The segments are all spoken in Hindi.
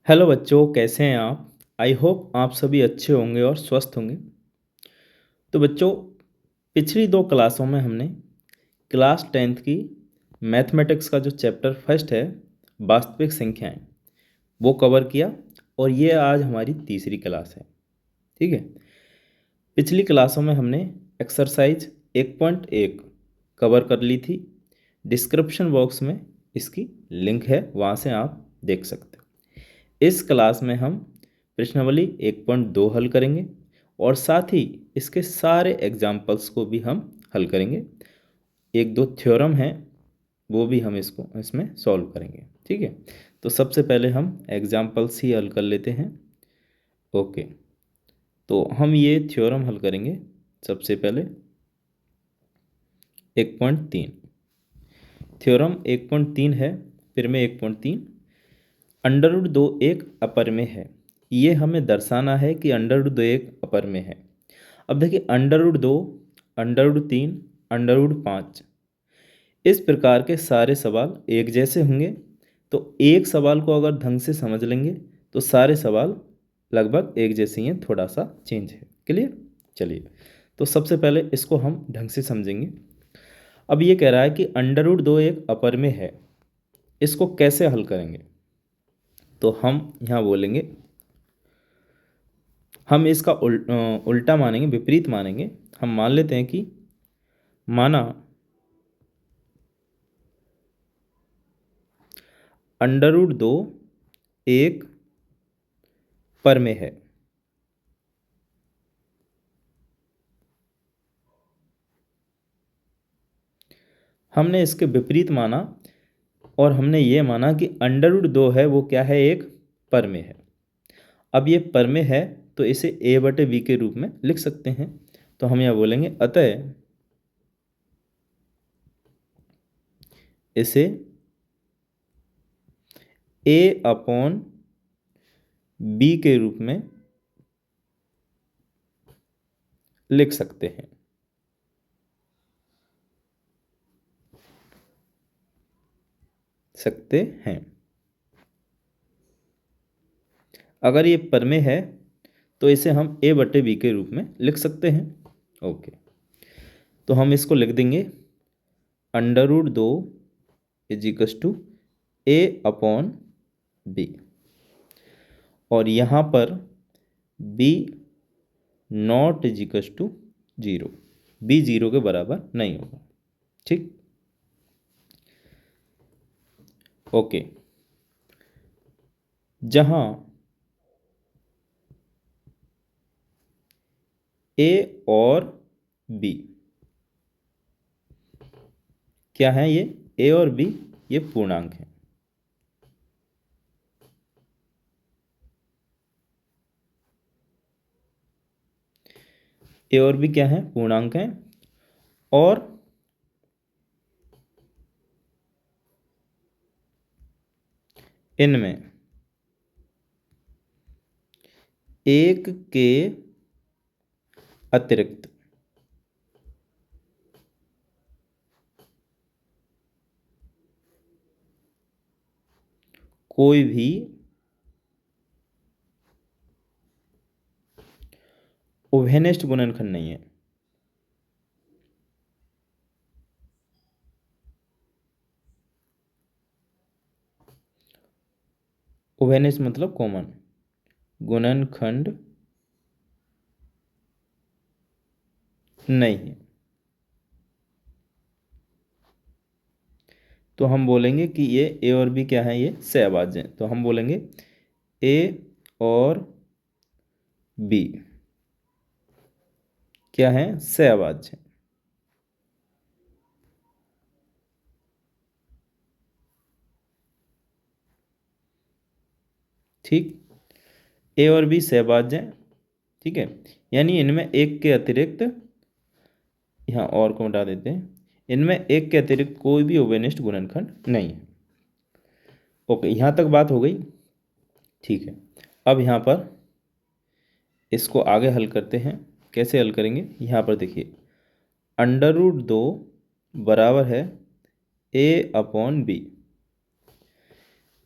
हेलो बच्चों, कैसे हैं आप? आई होप आप सभी अच्छे होंगे और स्वस्थ होंगे। तो बच्चों, पिछली दो क्लासों में हमने क्लास 10th की मैथमेटिक्स का जो चैप्टर फर्स्ट है, वास्तविक संख्याएं, वो कवर किया। और ये आज हमारी तीसरी क्लास है। ठीक है। पिछली क्लासों में हमने एक्सरसाइज 1.1 कवर कर ली थी। डिस्क्रिप्शन बॉक्स में इसकी लिंक है, वहाँ से आप देख सकते हो। इस क्लास में हम प्रश्नावली 1.2 हल करेंगे और साथ ही इसके सारे एग्जाम्पल्स को भी हम हल करेंगे। एक दो थ्योरम हैं, वो भी हम इसमें सॉल्व करेंगे। ठीक है। तो सबसे पहले हम एग्जाम्पल्स ही हल कर लेते हैं। ओके, तो हम ये थ्योरम हल करेंगे। सबसे पहले 1.3 थ्योरम 1.3 है। फिर में 1.3 अंडर रूट दो एक अपर में है। ये हमें दर्शाना है कि अंडर रूट दो एक अपर में है। अब देखिए, अंडर रूट दो, अंडर रूट तीन, अंडर रूट पाँच, इस प्रकार के सारे सवाल एक जैसे होंगे। तो एक सवाल को अगर ढंग से समझ लेंगे तो सारे सवाल लगभग एक जैसे ही हैं, थोड़ा सा चेंज है। क्लियर? चलिए, तो सबसे पहले इसको हम ढंग से समझेंगे। अब ये कह रहा है कि अंडर रूट दो एक अपर में है, इसको कैसे हल करेंगे? तो हम यहाँ बोलेंगे, हम इसका उल्टा मानेंगे, विपरीत मानेंगे। हम मान लेते हैं कि माना अंडर रूट दो एक पर में है। हमने इसके विपरीत माना और हमने ये माना कि अंडर रूट दो है, वो क्या है, एक पर में है। अब ये पर में है तो इसे a बटे b के रूप में लिख सकते हैं। तो हम यह बोलेंगे, अतः इसे a अपॉन b के रूप में लिख सकते हैं। अगर ये पर में है तो इसे हम a बटे b के रूप में लिख सकते हैं। ओके, तो हम इसको लिख देंगे, अंडर रूट दो is equals to a upon b। और यहाँ पर b not is equals to zero, b zero के बराबर नहीं होगा। ठीक। ओके, जहाँ a और b क्या है, ये a और b ये पूर्णांक है। a और b क्या है, पूर्णांक है। और इनमें एक के अतिरिक्त कोई भी उभयनिष्ठ गुणनखंड नहीं है। उभयनिष्ठ मतलब कॉमन गुणनखंड नहीं है। तो हम बोलेंगे कि ये a और b क्या है, ये सहअभाज्य हैं। तो हम बोलेंगे a और b क्या है, सहअभाज्य। ठीक, a और b सहअभाज्य हैं। ठीक है, यानी इनमें एक के अतिरिक्त, यहाँ और को हटा देते हैं, इनमें एक के अतिरिक्त कोई भी उभयनिष्ठ गुणनखंड नहीं है। ओके, यहाँ तक बात हो गई। ठीक है, अब यहाँ पर इसको आगे हल करते हैं। कैसे हल करेंगे, यहाँ पर देखिए, अंडर रूट दो बराबर है a अपॉन b।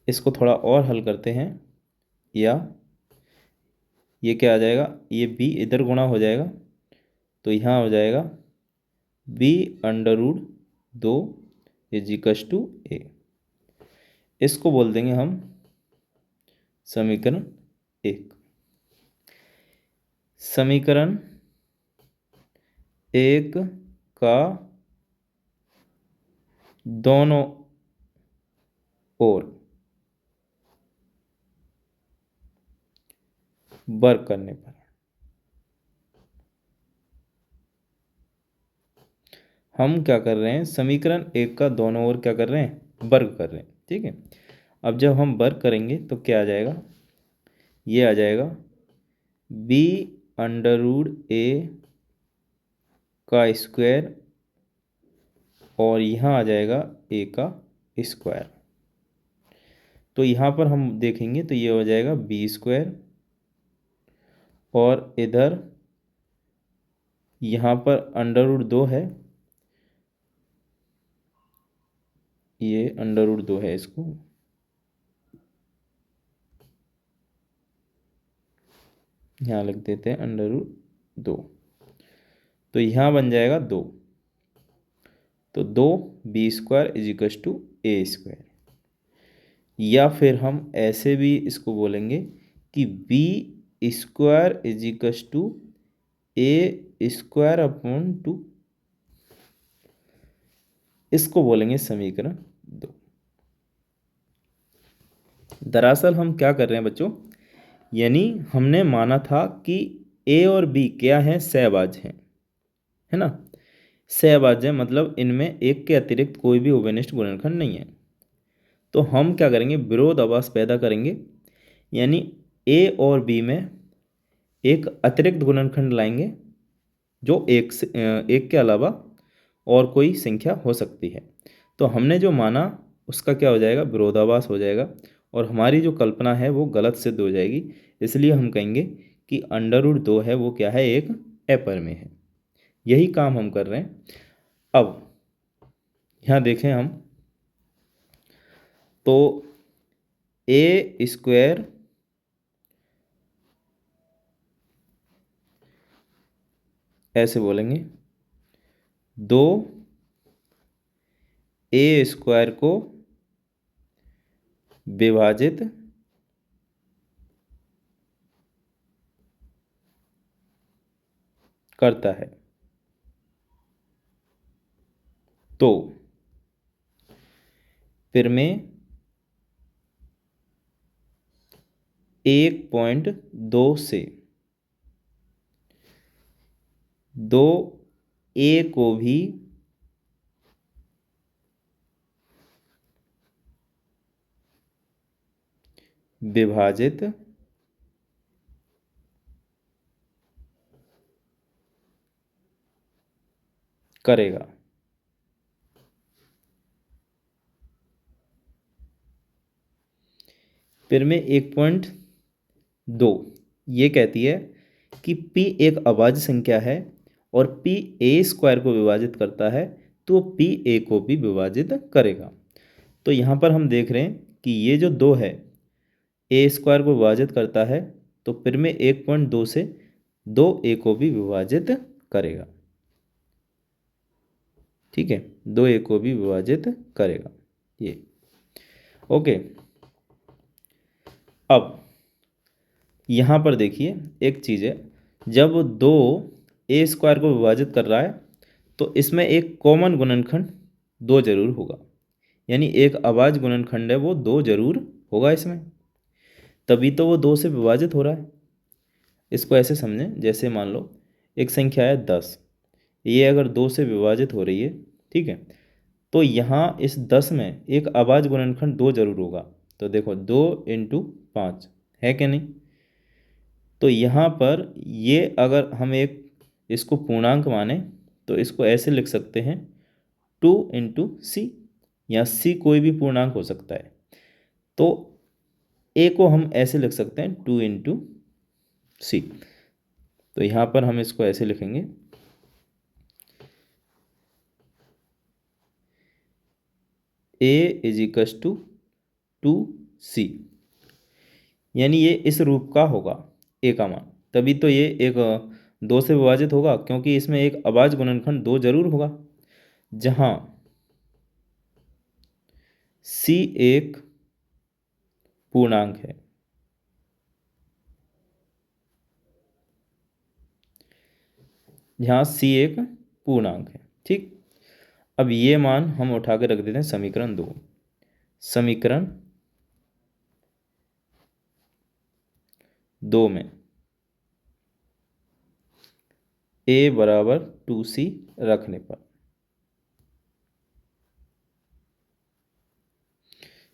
इसको थोड़ा और हल करते हैं। या ये क्या आ जाएगा, ये b इधर गुणा हो जाएगा तो यहाँ हो जाएगा b√2 इजिकल्स टू a। इसको बोल देंगे हम समीकरण 1। समीकरण 1 का दोनों ओर वर्ग करने पर हम क्या कर रहे हैं, समीकरण 1 का दोनों ओर क्या कर रहे हैं, वर्ग कर रहे हैं। ठीक है, अब जब हम वर्ग करेंगे तो क्या आ जाएगा, ये आ जाएगा b√a का स्क्वायर और यहाँ आ जाएगा a का स्क्वायर। तो यहाँ पर हम देखेंगे तो ये हो जाएगा b² और इधर यहाँ पर √2 है, ये √2 है, इसको यहाँ लिख देते हैं √2। तो यहाँ बन जाएगा 2, तो 2b² इजिकल्स टू a²। या फिर हम ऐसे भी इसको बोलेंगे कि b² इजिकल्स टू a²/2। इसको बोलेंगे समीकरण 2। दरअसल हम क्या कर रहे हैं बच्चों, यानी हमने माना था कि a और b क्या है, सहभाज्य हैं, है ना। सहभाज्य मतलब इनमें एक के अतिरिक्त कोई भी उभयनिष्ठ गुणनखंड नहीं है। तो हम क्या करेंगे, विरोधाभास पैदा करेंगे, यानी a और b में एक अतिरिक्त गुणनखंड लाएंगे जो एक के अलावा और कोई संख्या हो सकती है। तो हमने जो माना उसका क्या हो जाएगा, विरोधाभास हो जाएगा और हमारी जो कल्पना है वो गलत सिद्ध हो जाएगी। इसलिए हम कहेंगे कि √2 है वो क्या है, एक अपरिमेय है। यही काम हम कर रहे हैं। अब यहाँ देखें हम तो a² ऐसे बोलेंगे, 2a² को विभाजित करता है। तो फिर में 1.2 से 2a को भी विभाजित करेगा। फिर में 1.2 ये कहती है कि p एक अभाज्य संख्या है और p a² को विभाजित करता है, तो p a को भी विभाजित करेगा। तो यहाँ पर हम देख रहे हैं कि ये जो 2 है a² को विभाजित करता है, तो फिर में 1.2 से 2a को भी विभाजित करेगा। ठीक है, 2a को भी विभाजित करेगा ये। ओके, अब यहाँ पर देखिए एक चीज़ है, जब 2a² को विभाजित कर रहा है तो इसमें एक कॉमन गुणनखंड 2 जरूर होगा, यानी एक अभाज्य गुणनखंड है वो 2 जरूर होगा इसमें, तभी तो वो 2 से विभाजित हो रहा है। इसको ऐसे समझें, जैसे मान लो एक संख्या है 10, ये अगर 2 से विभाजित हो रही है, ठीक है, तो यहाँ इस 10 में एक अभाज्य गुणनखंड 2 जरूर होगा। तो देखो 2 × 5 है कि नहीं। तो यहाँ पर ये अगर हम एक इसको पूर्णांक माने तो इसको ऐसे लिख सकते हैं 2 × c, या c कोई भी पूर्णांक हो सकता है। तो a को हम ऐसे लिख सकते हैं 2 × c। तो यहाँ पर हम इसको ऐसे लिखेंगे a = 2c। यानी ये इस रूप का होगा ए का मान, तभी तो ये एक 2 से विभाजित होगा, क्योंकि इसमें एक अभाज्य गुणनखंड 2 जरूर होगा, जहां सी एक पूर्णांक है। जहां सी एक पूर्णांक है। ठीक, अब ये मान हम उठा के रख देते हैं समीकरण 2। समीकरण 2 में a बराबर 2c रखने पर,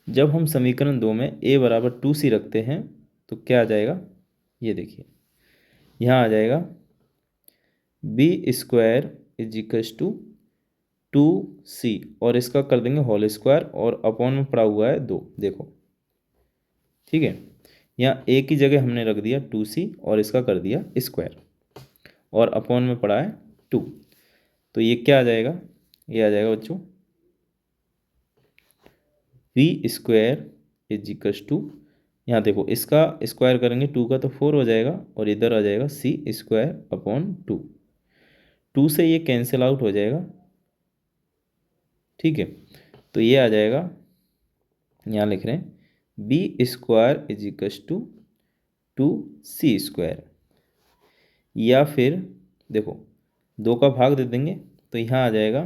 जब हम समीकरण 2 में a बराबर 2c रखते हैं तो क्या आ जाएगा, ये देखिए यहाँ आ जाएगा B square is equals to 2c, और इसका कर देंगे होल स्क्वायर, और अपॉन में पड़ा हुआ है 2, देखो ठीक है। यहाँ a की जगह हमने रख दिया 2c और इसका कर दिया स्क्वायर, और अपॉन में पड़ा है 2, तो ये क्या आ जाएगा, ये आ जाएगा बच्चों V square is equals to, यहाँ देखो इसका स्क्वायर करेंगे 2 का तो 4 हो जाएगा, और इधर आ जाएगा सी स्क्वायर अपॉन 2, 2 से ये कैंसिल आउट हो जाएगा। ठीक है, तो ये आ जाएगा, यहाँ लिख रहे हैं B square is equals to 2c square, या फिर देखो 2 का भाग दे देंगे तो यहाँ आ जाएगा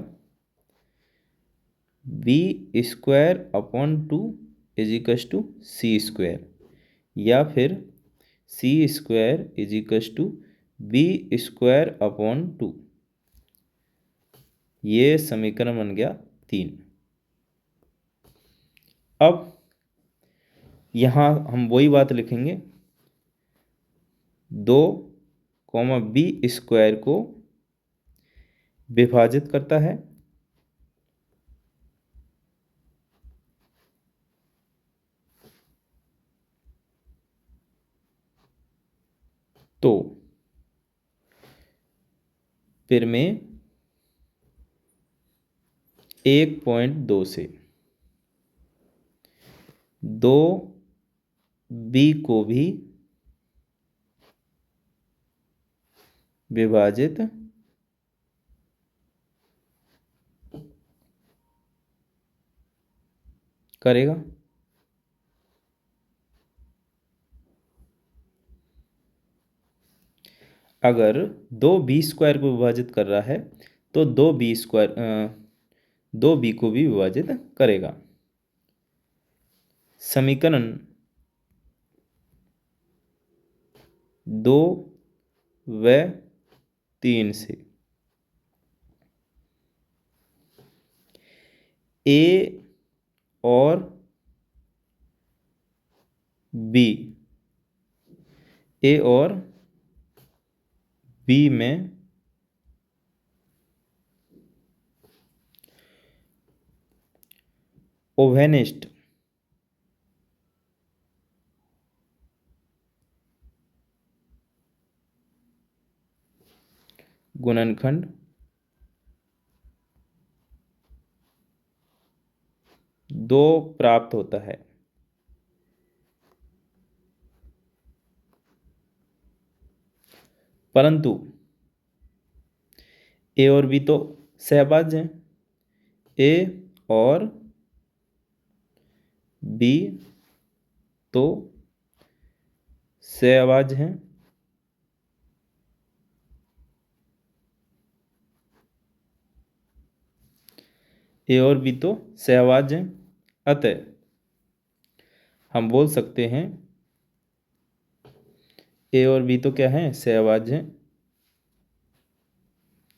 B square upon 2 is equals to C square, या फिर C square is equals to B square upon 2। ये समीकरण बन गया 3। अब यहाँ हम वही बात लिखेंगे, 2 कॉमा बी स्क्वायर को विभाजित करता है तो फिर में 1.2 से 2 बी को भी विभाजित करेगा। अगर 2 बी स्क्वायर को विभाजित कर रहा है तो 2 बी को भी विभाजित करेगा। समीकरण 2 व 3 से ए और बी, ए और बी में ओवेनिस्ट गुणनखंड दो प्राप्त होता है। परंतु ए और बी तो सहभाज्य हैं, ए और बी तो सहभाज्य हैं, ए और बी तो सहभाज्य हैं, अतः हम बोल सकते हैं ए और बी तो क्या है, सहभाज्य हैं।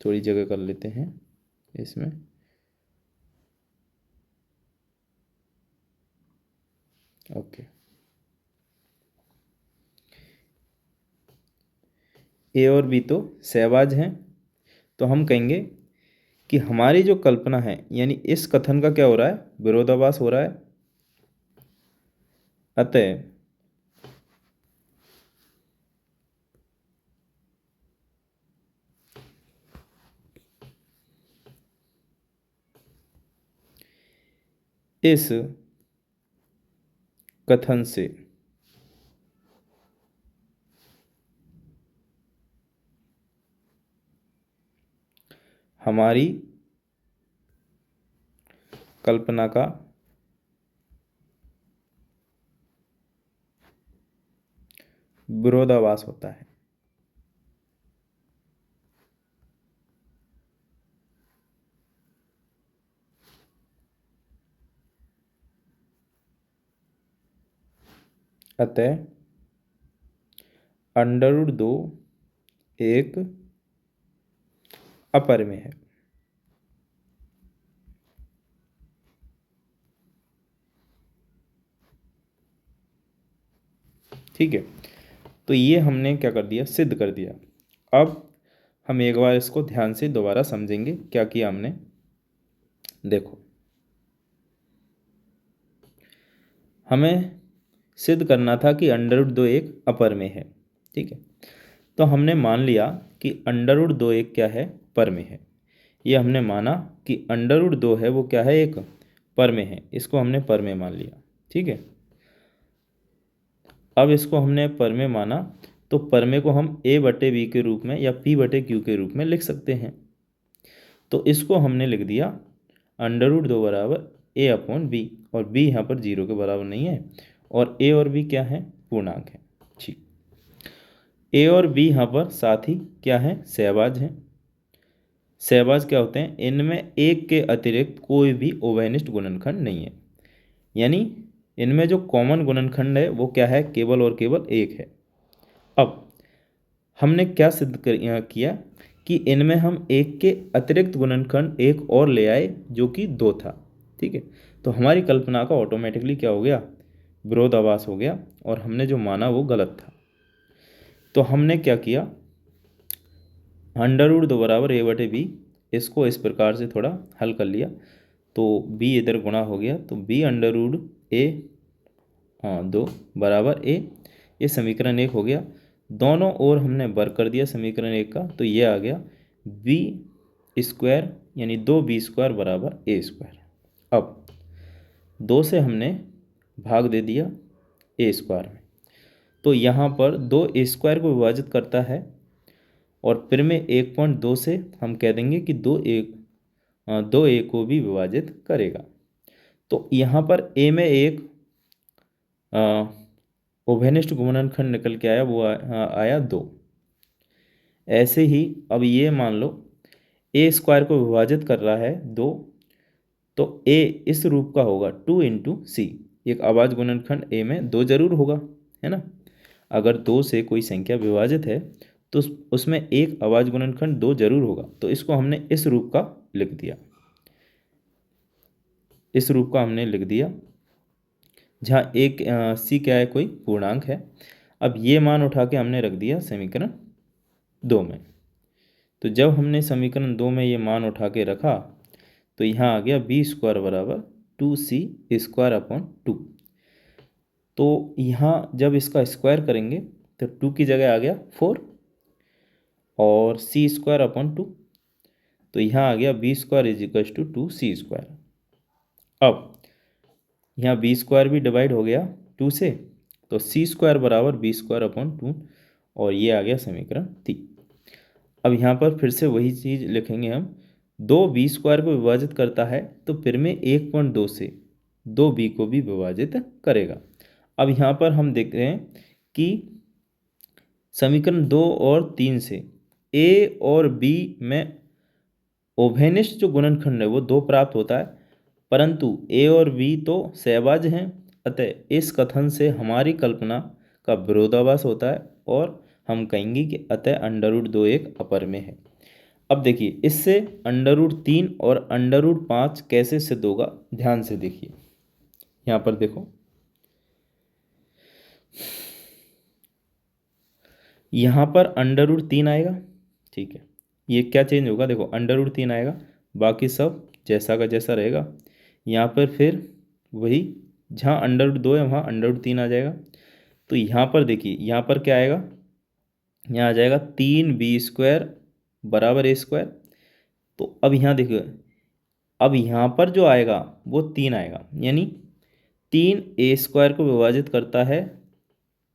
थोड़ी जगह कर लेते हैं इसमें, ओके। ए और बी तो सहभाज्य हैं, तो हम कहेंगे कि हमारी जो कल्पना है, यानी इस कथन का क्या हो रहा है, विरोधाभास हो रहा है। अतः इस कथन से हमारी कल्पना का विरोधाभास होता है। अतः √2 एक अपरिमेय है। ठीक है, तो ये हमने क्या कर दिया, सिद्ध कर दिया। अब हम एक बार इसको ध्यान से दोबारा समझेंगे क्या किया हमने। देखो, हमें सिद्ध करना था कि √2 एक अपरिमेय है। ठीक है, तो हमने मान लिया कि √2 एक क्या है, परमेय है। ये हमने माना कि √2 है वो क्या है, एक परमेय है। इसको हमने परमेय मान लिया। ठीक है, अब इसको हमने परमेय माना तो परमेय को हम a/b के रूप में या p/q के रूप में लिख सकते हैं। तो इसको हमने लिख दिया √2 बराबर a/b, और b यहाँ पर 0 के बराबर नहीं है, और a और b क्या है, पूर्णांक है। ठीक, a और b यहाँ पर साथ ही क्या है, सहभाज हैं। सहभाज क्या होते हैं, इनमें एक के अतिरिक्त कोई भी उभयनिष्ठ गुणनखंड नहीं है। यानी इनमें जो कॉमन गुणनखंड है वो क्या है, केवल और केवल एक है। अब हमने क्या सिद्ध किया कि इनमें हम एक के अतिरिक्त गुणनखंड एक और ले आए जो कि 2 था। ठीक है, तो हमारी कल्पना का ऑटोमेटिकली क्या हो गया, विरोधाभास हो गया, और हमने जो माना वो गलत था। तो हमने क्या किया, √2 बराबर a/b, इसको इस प्रकार से थोड़ा हल कर लिया। तो b इधर गुणा हो गया, तो b√2 बराबर a, ये समीकरण 1 हो गया। दोनों ओर हमने वर्ग कर दिया समीकरण 1 का, तो ये आ गया b² यानी 2b² बराबर a²। अब 2 से हमने भाग दे दिया a² में, तो यहाँ पर 2a² को विभाजित करता है, और फिर में 1.2 से हम कह देंगे कि 2a को भी विभाजित करेगा। तो यहाँ पर a में एक उभयनिष्ठ गुणनखंड निकल के आया, वो आया 2। ऐसे ही अब ये मान लो a² को विभाजित कर रहा है 2, तो a इस रूप का होगा 2 × c। एक अभाज्य गुणनखंड a में 2 जरूर होगा, है ना। अगर 2 से कोई संख्या विभाजित है तो उसमें एक अभाज्य गुणनखंड 2 जरूर होगा। तो इसको हमने इस रूप का लिख दिया, इस रूप का हमने लिख दिया, जहाँ एक c क्या है, कोई पूर्णांक है। अब ये मान उठा के हमने रख दिया समीकरण 2 में। तो जब हमने समीकरण 2 में ये मान उठा के रखा तो यहाँ आ गया b² बराबर 2c²/2। तो यहाँ जब इसका स्क्वायर करेंगे तो 2 की जगह आ गया 4 और c²/2, तो यहाँ आ गया b² = 2c²। अब यहाँ b² भी डिवाइड हो गया 2 से, तो c² बराबर b²/2, और ये आ गया समीकरण 3। अब यहाँ पर फिर से वही चीज़ लिखेंगे हम, 2b² को विभाजित करता है तो फिर में 1.2 से 2b को भी विभाजित करेगा। अब यहाँ पर हम देख रहे हैं कि समीकरण 2 और 3 से a और b में उभयनिष्ठ जो गुणनखंड है वो 2 प्राप्त होता है, परंतु a और b तो सहभाज्य हैं। अतः इस कथन से हमारी कल्पना का विरोधाभास होता है, और हम कहेंगे कि अतः √2 एक अपरिमेय है। अब देखिए, इससे √3 और √5 कैसे सिद्ध होगा, ध्यान से देखिए। यहाँ पर देखो, यहाँ पर √3 आएगा। ठीक है, ये क्या चेंज होगा, देखो √3 आएगा, बाकी सब जैसा का जैसा रहेगा। यहाँ पर फिर वही, जहाँ √2 है वहाँ √3 आ जाएगा। तो यहाँ पर देखिए, यहाँ पर क्या आएगा, यहाँ आ जाएगा 3b² बराबर a²। तो अब यहाँ देखिए, अब यहाँ पर जो आएगा वो 3 आएगा, यानी 3a² को विभाजित करता है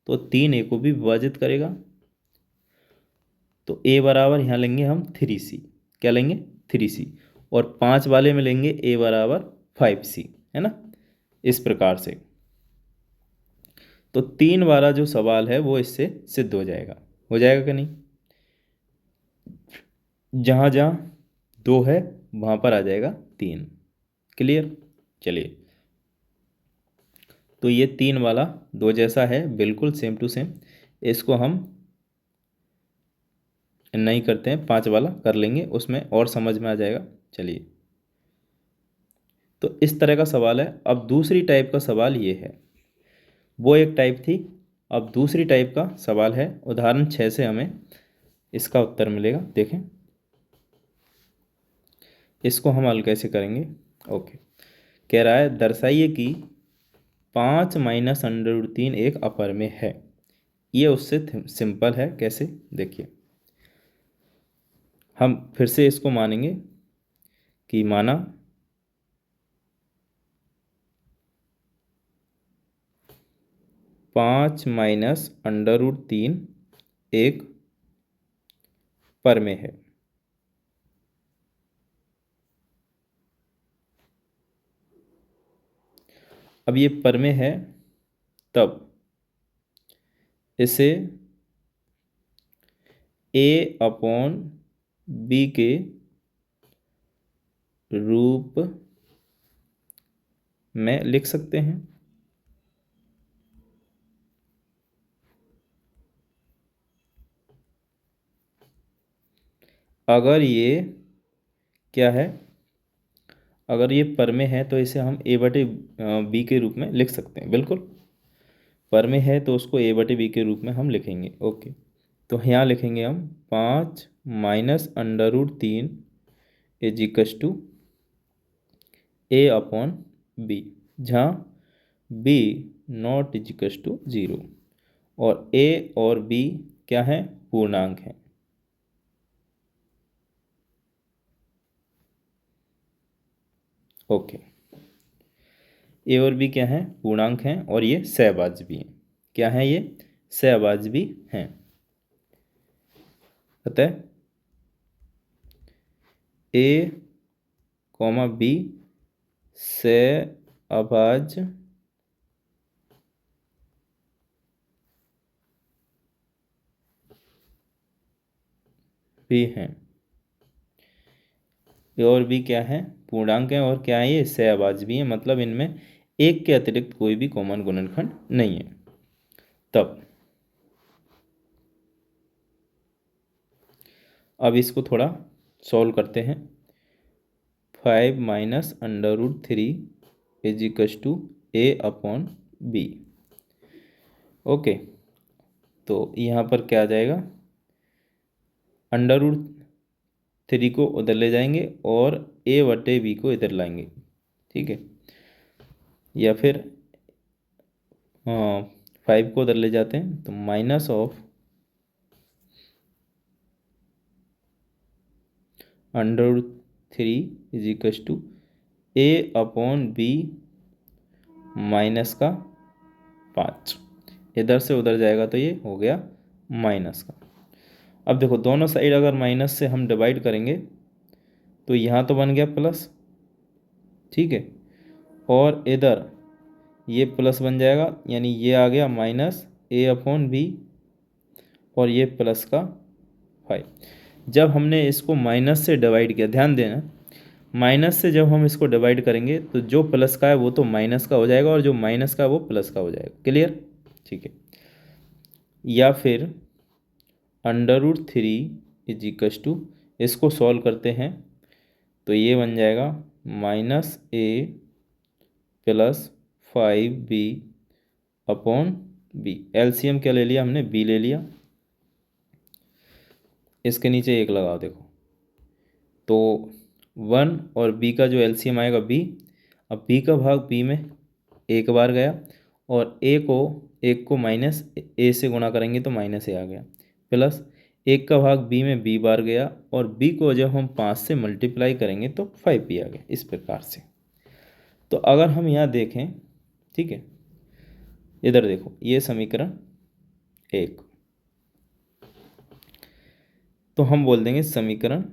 तो 3a को भी विभाजित करेगा। तो a बराबर यहाँ लेंगे हम 3c, क्या लेंगे 3c, और 5 वाले में लेंगे a बराबर 5c, है ना, इस प्रकार से। तो 3 वाला जो सवाल है वो इससे सिद्ध हो जाएगा कि नहीं। जहाँ जहाँ 2 है वहाँ पर आ जाएगा 3। क्लियर। चलिए, तो ये 3 वाला 2 जैसा है, बिल्कुल सेम टू सेम। इसको हम नहीं करते हैं, 5 वाला कर लेंगे, उसमें और समझ में आ जाएगा। चलिए, तो इस तरह का सवाल है। अब दूसरी टाइप का सवाल ये है, वो एक टाइप थी, अब दूसरी टाइप का सवाल है। उदाहरण 6 से हमें इसका उत्तर मिलेगा। देखें, इसको हम हल कैसे करेंगे। ओके, कह रहा है दर्शाइए कि 5 माइनस √3 एक अपर में है। ये उससे सिंपल है। कैसे, देखिए, हम फिर से इसको मानेंगे कि माना 5 माइनस √3 एक पर में है। अब ये पर में है, तब इसे a/b के रूप में लिख सकते हैं। अगर ये क्या है, अगर ये पर में है तो इसे हम a/b के रूप में लिख सकते हैं। बिल्कुल, पर में है तो उसको a/b के रूप में हम लिखेंगे। ओके, तो यहाँ लिखेंगे हम 5 minus √3 is equals to a/b, जहाँ b not is equals to 0, और a और b क्या है, पूर्णांक हैं। ओके, ए और बी क्या है, पूर्णांक हैं, और ये सहभाज्य भी हैं। क्या है ये, सहभाज्य भी हैं। अतः ए कॉमा बी सहभाज्य भी हैं। ए और बी क्या है, पूर्णांक हैं, और क्या है ये, सहभाज्य भी हैं। मतलब इनमें एक के अतिरिक्त कोई भी कॉमन गुणनखंड नहीं है। तब अब इसको थोड़ा सॉल्व करते हैं। 5 minus √3 is equals to a/b। Okay, तो यहाँ पर क्या आ जाएगा, √3 को उधर ले जाएंगे और a/b को इधर लाएंगे। ठीक है, या फिर 5 को उधर ले जाते हैं तो minus of √3 is equals to a/b minus का 5। इधर से उधर जाएगा तो ये हो गया माइनस का। अब देखो, दोनों साइड अगर माइनस से हम डिवाइड करेंगे तो यहाँ तो बन गया प्लस, ठीक है, और इधर ये प्लस बन जाएगा, यानी ये आ गया माइनस a/b, और ये प्लस का 5। जब हमने इसको माइनस से डिवाइड किया, ध्यान देना, माइनस से जब हम इसको डिवाइड करेंगे तो जो प्लस का है वो तो माइनस का हो जाएगा, और जो माइनस का है वो प्लस का हो जाएगा। क्लियर, ठीक है। या फिर √3 इज इक्वस टू, इसको सॉल्व करते हैं तो ये बन जाएगा -a प्लस 5b/b। एलसीएम क्या ले लिया हमने, b ले लिया। इसके नीचे 1 लगाओ, देखो, तो 1 और b का जो एलसीएम आएगा b। अब b का भाग b में एक बार गया, और एक को माइनस a से गुणा करेंगे तो माइनस a आ गया, प्लस 1 का भाग b में b बार गया, और b को जब हम 5 से मल्टीप्लाई करेंगे तो 5b आ गया। इस प्रकार से। तो अगर हम यहाँ देखें, ठीक है, इधर देखो, ये समीकरण 1, तो हम बोल देंगे समीकरण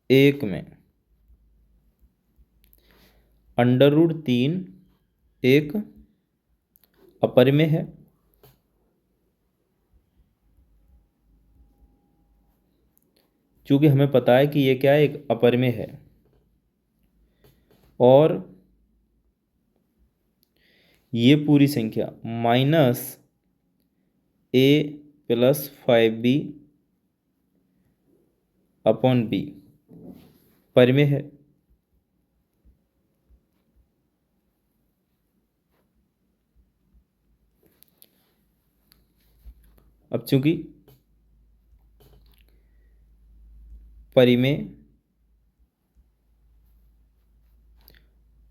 एक में √3 एक अपरिमेय है, क्योंकि हमें पता है कि ये क्या है, एक अपरिमेय है। और ये पूरी संख्या -a+5b अपॉन b परिमेय है। अब चूंकि परिमेय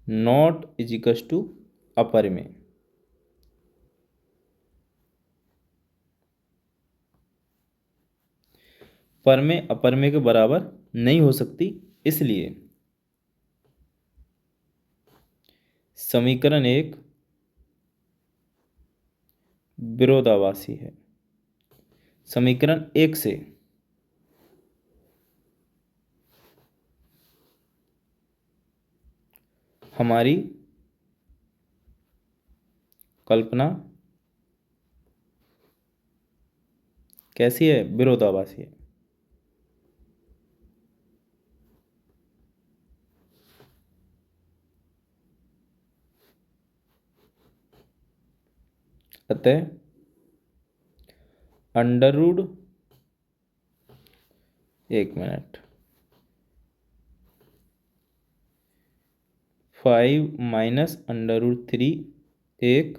नॉट इज इक्वल्स टू अपरिमेय, परिमेय अपरिमेय के बराबर नहीं हो सकती, इसलिए समीकरण एक विरोधाभासी है। समीकरण एक से हमारी कल्पना कैसी है, विरोधाभासी है। अतः अंडर रूट 5 माइनस √3 एक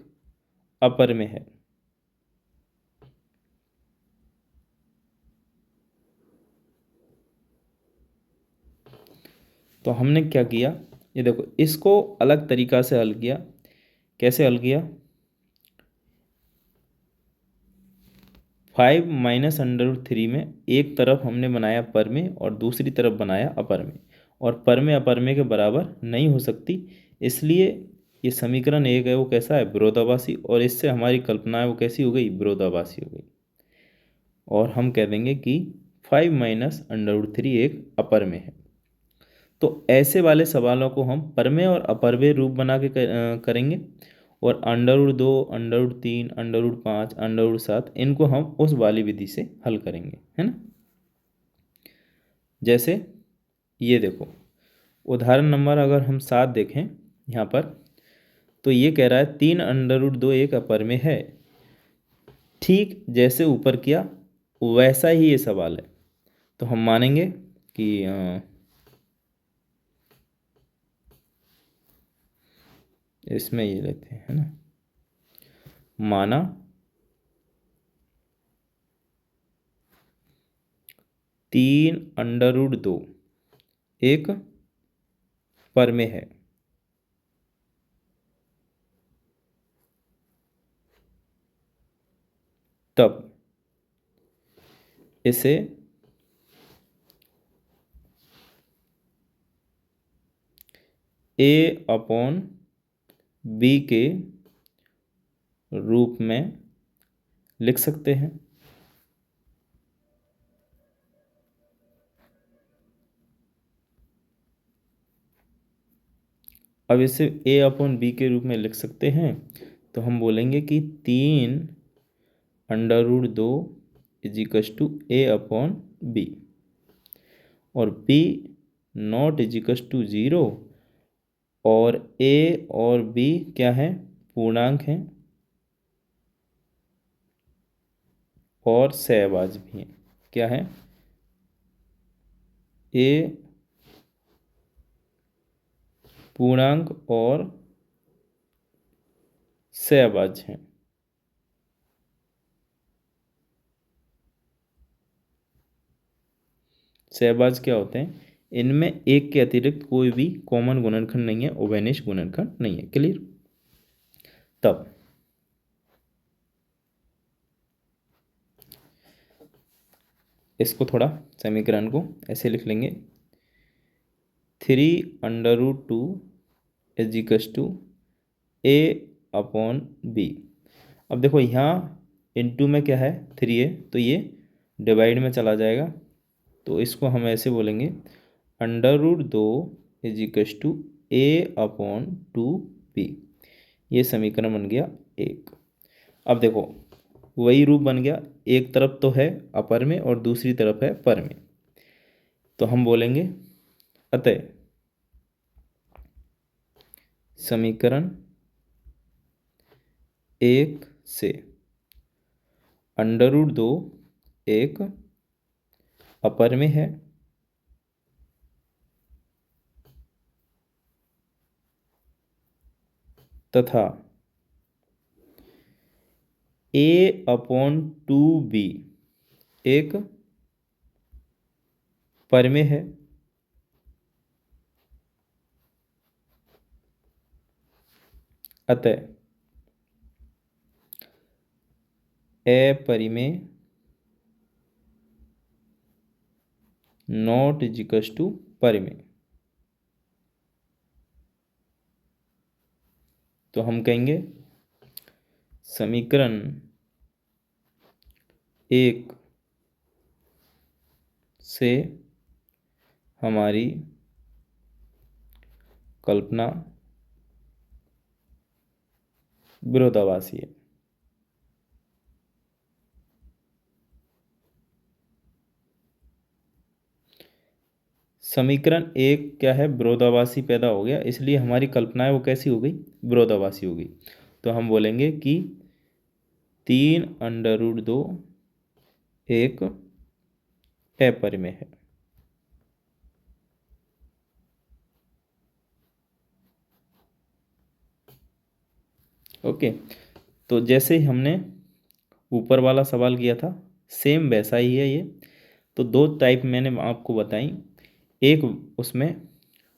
अपर में है। तो हमने क्या किया, ये देखो, इसको अलग तरीका से हल किया। कैसे हल किया, 5 माइनस √3 में एक तरफ हमने बनाया परमेय और दूसरी तरफ बनाया अपरमेय, और परमेय अपरमेय के बराबर नहीं हो सकती, इसलिए ये समीकरण एक है वो कैसा है, विरोधाभासी, और इससे हमारी कल्पना है वो कैसी हो गई, विरोधाभासी हो गई। और हम कह देंगे कि 5 माइनस √3 एक अपरमेय है। तो ऐसे वाले सवालों को हम परमेय और अपरमेय रूप बना के करेंगे, और √2 √3 √5 √7 इनको हम उस वाली विधि से हल करेंगे, है ना। जैसे ये देखो, उदाहरण नंबर अगर हम 7 देखें यहाँ पर, तो ये कह रहा है 3 √2 एक अपरमेय है। ठीक जैसे ऊपर किया वैसा ही ये सवाल है, तो हम मानेंगे कि इसमें ये लेते हैं, है ना, माना 3 √2 एक परमेय है। तब इसे a/b के रूप में लिख सकते हैं। अब इसे a/b के रूप में लिख सकते हैं, तो हम बोलेंगे कि 3 √2 इज इक्वस टू a/b, और b not is equals to 0, और a और b क्या है, पूर्णांक हैं और सहभाज्य भी हैं। क्या है, a पूर्णांक और सहभाज्य हैं। सहभाज्य क्या होते हैं, इनमें एक के अतिरिक्त कोई भी कॉमन गुणनखंड नहीं है, उभयनिष्ठ गुणनखंड नहीं है। क्लियर। तब इसको थोड़ा समीकरण को ऐसे लिख लेंगे, 3 √2 इज इक्वस टू a/b। अब देखो यहाँ इनटू में क्या है, 3 है, तो ये डिवाइड में चला जाएगा, तो इसको हम ऐसे बोलेंगे under root 2 is equals to a/2b। ये समीकरण बन गया एक। अब देखो वही रूप बन गया, एक तरफ तो है अपर में और दूसरी तरफ है पर में, तो हम बोलेंगे अतः समीकरण एक से अंडर रूट 2 एक अपर में है तथा a/2b एक पर में है, अतः अपरिमेय नॉट इज इक्वस टू परिमेय। तो हम कहेंगे समीकरण एक से हमारी कल्पना विरोधाभासी है। समीकरण एक क्या है, विरोधाभासी पैदा हो गया, इसलिए हमारी कल्पना है वो कैसी हो गई, विरोधाभासी हो गई। तो हम बोलेंगे कि 3√2 एक अपरिमेय है। ओके, तो जैसे ही हमने ऊपर वाला सवाल किया था सेम वैसा ही है ये। तो दो टाइप मैंने आपको बताई, एक उसमें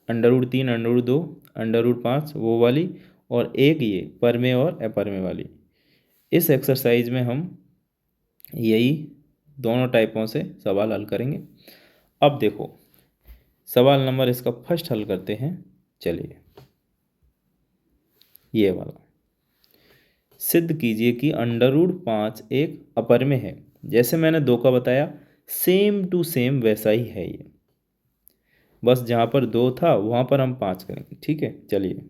under root 3 under root 2 under root 5 वो वाली, और एक ये परमेय और अपरमेय वाली। इस एक्सरसाइज में हम यही दोनों टाइपों से सवाल हल करेंगे। अब देखो सवाल नंबर इसका फर्स्ट हल करते हैं। चलिए ये वाला, सिद्ध कीजिए कि अंडर रूट 5 एक अपरमेय है। जैसे मैंने 2 का बताया सेम टू सेम वैसा ही है ये, बस जहाँ पर 2 था वहाँ पर हम 5 करेंगे। ठीक है, चलिए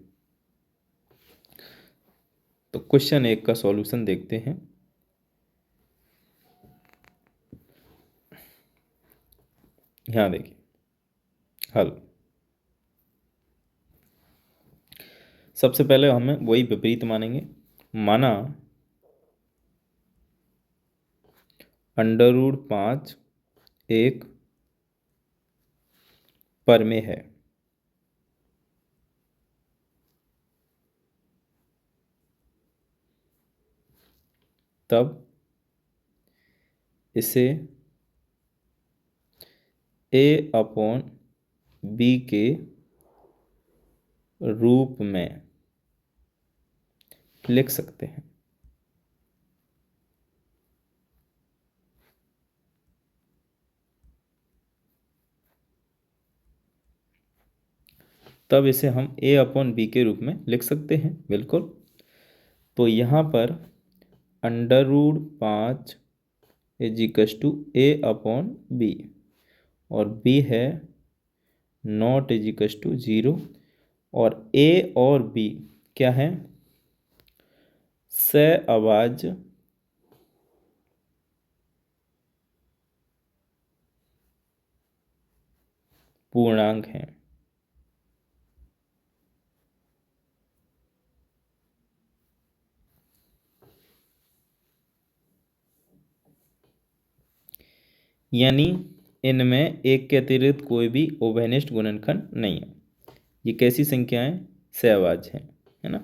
तो क्वेश्चन 1 का सॉल्यूशन देखते हैं। यहाँ देखिए हल। सबसे पहले हमें वही विपरीत मानेंगे। माना अंडर रूट 5 एक परमेय है, तब इसे a/b के रूप में लिख सकते हैं। तब इसे हम a/b के रूप में लिख सकते हैं, बिल्कुल। तो यहाँ पर under root 5 is equals to a/b और b है नॉट इज इक्वस टू 0, और a और b क्या है, सहअभाज्य पूर्णांक हैं। यानी इनमें एक के अतिरिक्त कोई भी उभयनिष्ठ गुणनखंड नहीं है। ये कैसी संख्याएं, सहअभाज्य हैं, है ना।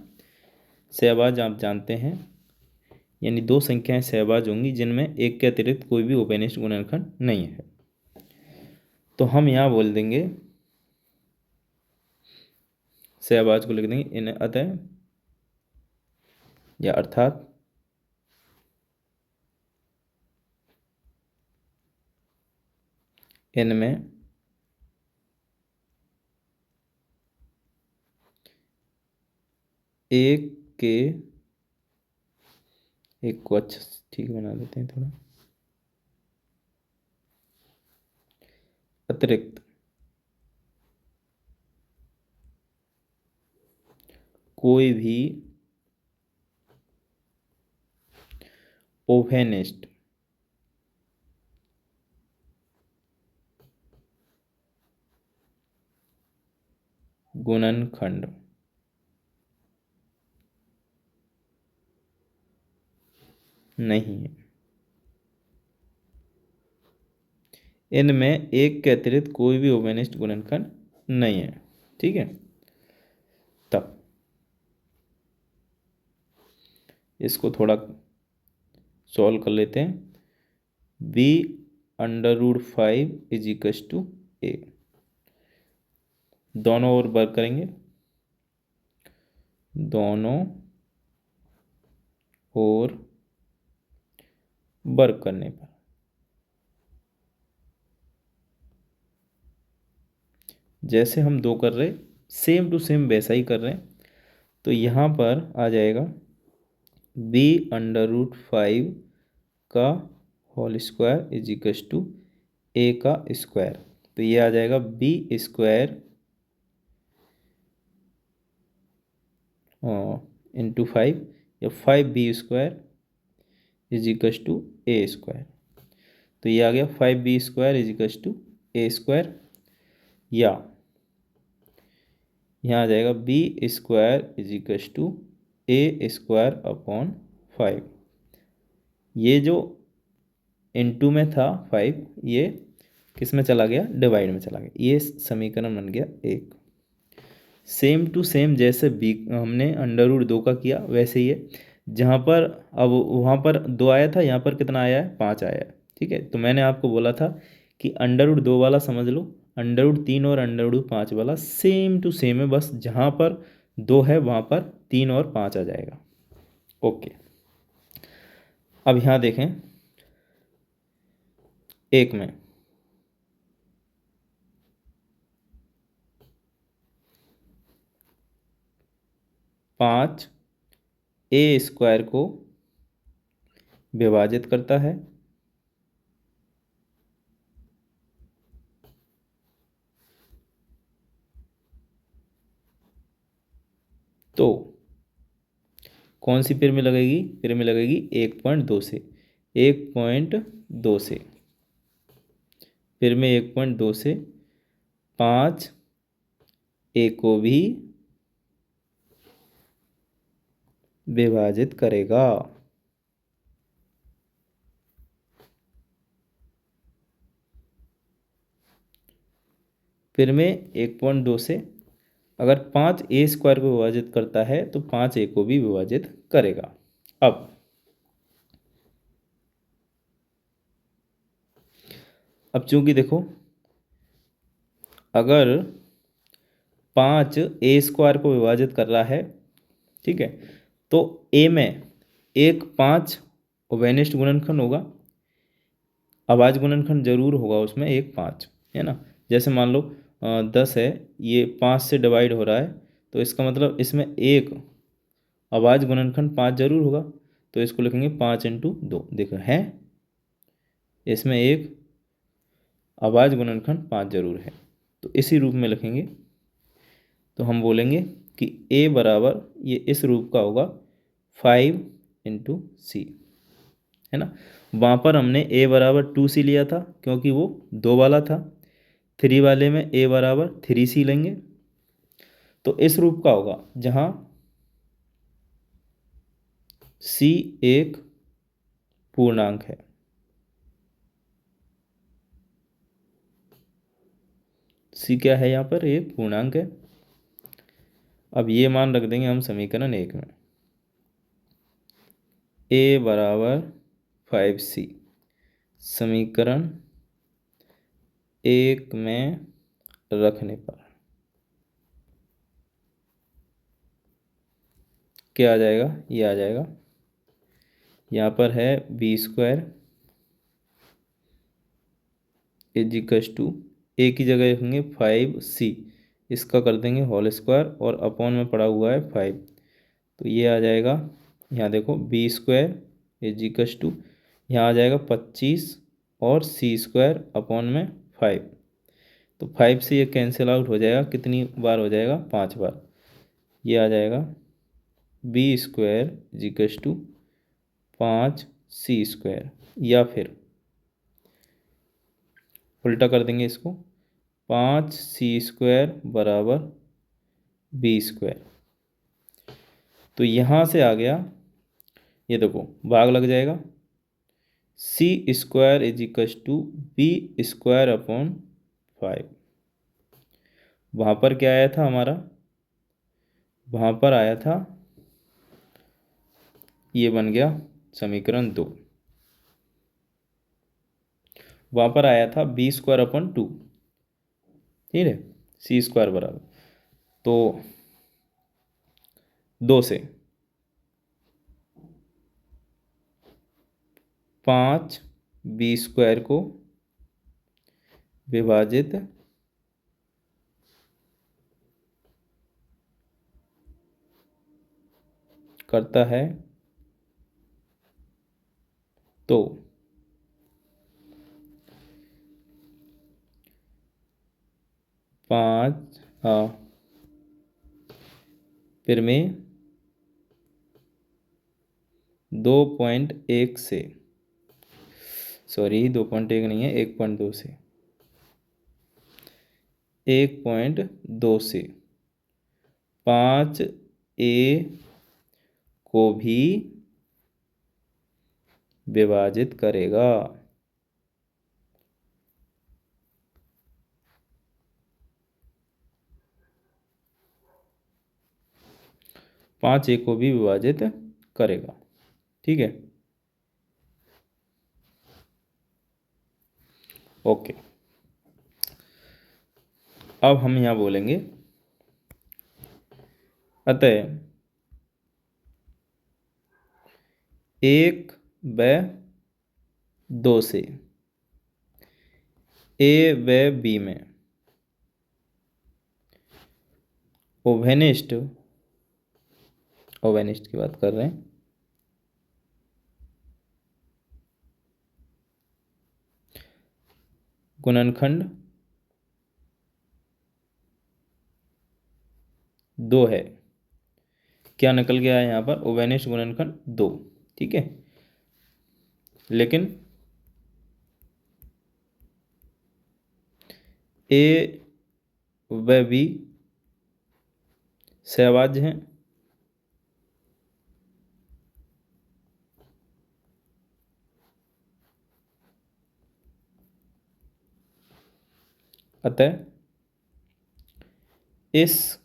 सहअभाज्य आप जानते हैं, यानी 2 संख्याएं सहअभाज्य होंगी जिनमें एक के अतिरिक्त कोई भी उभयनिष्ठ गुणनखंड नहीं है। तो हम यहाँ बोल देंगे सहअभाज्य को लिख देंगे इन अतः या अर्थात इनमें एक के, एक को अच्छा ठीक बना देते हैं थोड़ा, अतिरिक्त कोई भी ओवेनिस्ट गुणनखंड नहीं है। इनमें एक के अतिरिक्त कोई भी ओवेनिस्ट गुणनखंड नहीं है। ठीक है, तब इसको थोड़ा सॉल्व कर लेते हैं। b √5 is equals to a, दोनों ओर वर्क करेंगे, दोनों ओर वर्क करने पर जैसे हम दो कर रहे सेम टू सेम वैसा ही कर रहे हैं। तो यहाँ पर आ जाएगा b √5 का whole square is equals to a का स्क्वायर। तो ये आ जाएगा b स्क्वायर इंटू 5 या 5b square is equals to a square. तो ये आ गया 5b square is equals to a square, या यहाँ आ जाएगा b square is equals to a square upon 5। ये जो इनटू में था 5, ये किस में चला गया, डिवाइड में चला गया। ये समीकरण बन गया एक। सेम टू सेम जैसे बी हमने √2 का किया वैसे ही है। जहाँ पर अब वहाँ पर 2 आया था, यहाँ पर कितना आया है, 5 आया है। ठीक है, तो मैंने आपको बोला था कि √2 वाला समझ लो, √3 और √5 वाला सेम टू सेम है, बस जहाँ पर 2 है वहाँ पर 3 और 5 आ जाएगा। ओके, अब यहाँ देखें एक में 5 a स्क्वायर को विभाजित करता है, तो कौन सी पिर में लगेगी, पिर में लगेगी 1.2 से, 1.2 से, फिर में 1.2 से 5 a को भी विभाजित करेगा। फिर में 1.2 से अगर 5 a स्क्वायर को विभाजित करता है तो 5 a को भी विभाजित करेगा। अब चूंकि देखो अगर 5 a स्क्वायर को विभाजित कर रहा है, ठीक है, तो a में एक 5 ओवेनिस्ट गुणनखंड होगा, अभाज्य गुणनखंड जरूर होगा उसमें एक 5, है ना। जैसे मान लो 10 है, ये 5 से डिवाइड हो रहा है, तो इसका मतलब इसमें एक अभाज्य गुणनखंड 5 जरूर होगा। तो इसको लिखेंगे 5 × 2। देखो है इसमें एक अभाज्य गुणनखंड 5 जरूर है, तो इसी रूप में लिखेंगे। तो हम बोलेंगे कि a बराबर ये इस रूप का होगा 5 × c, है ना। वहाँ पर हमने a बराबर 2c लिया था क्योंकि वो 2 वाला था। 3 वाले में a बराबर 3c लेंगे, तो इस रूप का होगा जहाँ c एक पूर्णांक है। c क्या है, यहाँ पर एक पूर्णांक है। अब ये मान रख देंगे हम समीकरण 1 में, a बराबर 5c समीकरण 1 में रखने पर क्या आ जाएगा, ये आ जाएगा। यहाँ पर है b square is equals to a की जगह रखेंगे 5c, इसका कर देंगे होल स्क्वायर और अपॉन में पड़ा हुआ है 5। तो ये आ जाएगा, यहाँ देखो b square is equals to यहाँ आ जाएगा 25 और c स्क्वायर अपॉन में 5। तो 5 से ये कैंसिल आउट हो जाएगा, कितनी बार हो जाएगा, 5 बार। ये आ जाएगा B square equals to 5c², या फिर उल्टा कर देंगे इसको, 5c² बराबर b²। तो यहाँ से आ गया, ये देखो भाग लग जाएगा, c² equals to b² upon 5। वहाँ पर क्या आया था हमारा, वहाँ पर आया था, ये बन गया समीकरण 2। वहाँ पर आया था b² अपॉन 2, ठीक है, c² बराबर, तो 2 से 5b² को विभाजित करता है तो 5 फिर में 2.1 से, सॉरी 2.1 नहीं है, 1.2 से, 1.2 से 5a को भी विभाजित करेगा। 5a को भी विभाजित करेगा, ठीक है, ओके। अब हम यहाँ बोलेंगे, अतः 1/2 से a/b में ओवेनिस्ट की बात कर रहे हैं, गुणनखंड 2 है। क्या निकल गया है यहाँ पर, ओवेनिस्ट गुणनखंड 2, ठीक है, लेकिन a व b सहभाज्य हैं, अतः इस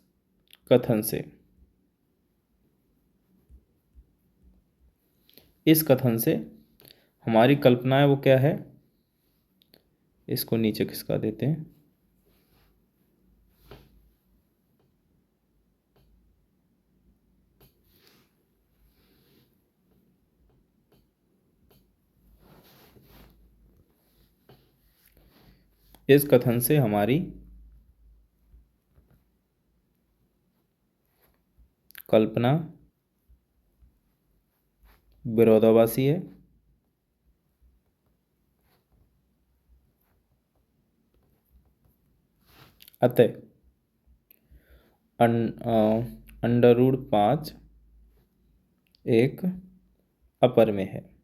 कथन से हमारी कल्पना है वो क्या है, इसको नीचे खिसका देते हैं, इस कथन से हमारी कल्पना विरोधाभासी है, अतः √5 एक अपरिमेय है।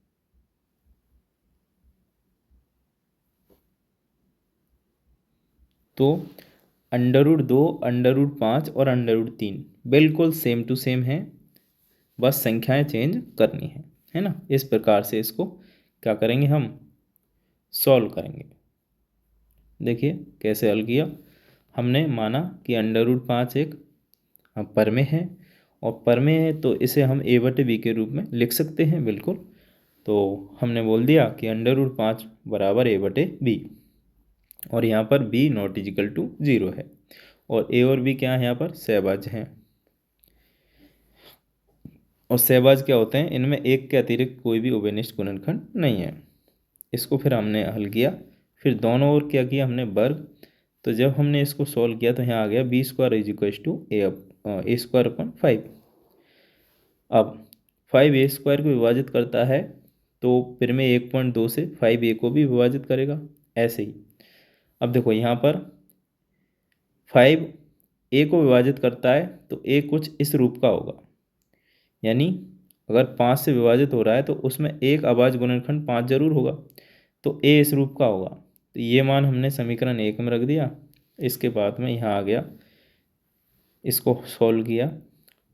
तो √2, √5 और √3 बिल्कुल सेम टू सेम है, बस संख्याएं चेंज करनी है ना। इस प्रकार से इसको क्या करेंगे, हम सॉल्व करेंगे। देखिए कैसे हल किया, हमने माना कि √5 एक परमेय है, और परमेय है तो इसे हम a/b के रूप में लिख सकते हैं, बिल्कुल। तो हमने बोल दिया कि √5 बराबर a/b, और यहाँ पर b नॉट इजिकल टू 0 है, और a और b क्या है, यहाँ पर सहभाज्य हैं, और सहभाज्य क्या होते हैं, इनमें एक के अतिरिक्त कोई भी उभयनिष्ठ गुणनखंड नहीं है। इसको फिर हमने हल किया, फिर दोनों ओर क्या किया हमने, वर्ग। तो जब हमने इसको सॉल्व किया तो यहाँ आ गया b² is equal to a² upon 5। अब 5a² को विभाजित करता है तो फिर में 1.2 से 5a को भी विभाजित करेगा, ऐसे ही। अब देखो यहाँ पर 5a को विभाजित करता है तो a कुछ इस रूप का होगा, यानी अगर 5 से विभाजित हो रहा है तो उसमें एक अभाज्य गुणनखंड 5 जरूर होगा, तो ए इस रूप का होगा। तो ये मान हमने समीकरण 1 में रख दिया। इसके बाद में यहाँ आ गया, इसको सॉल्व किया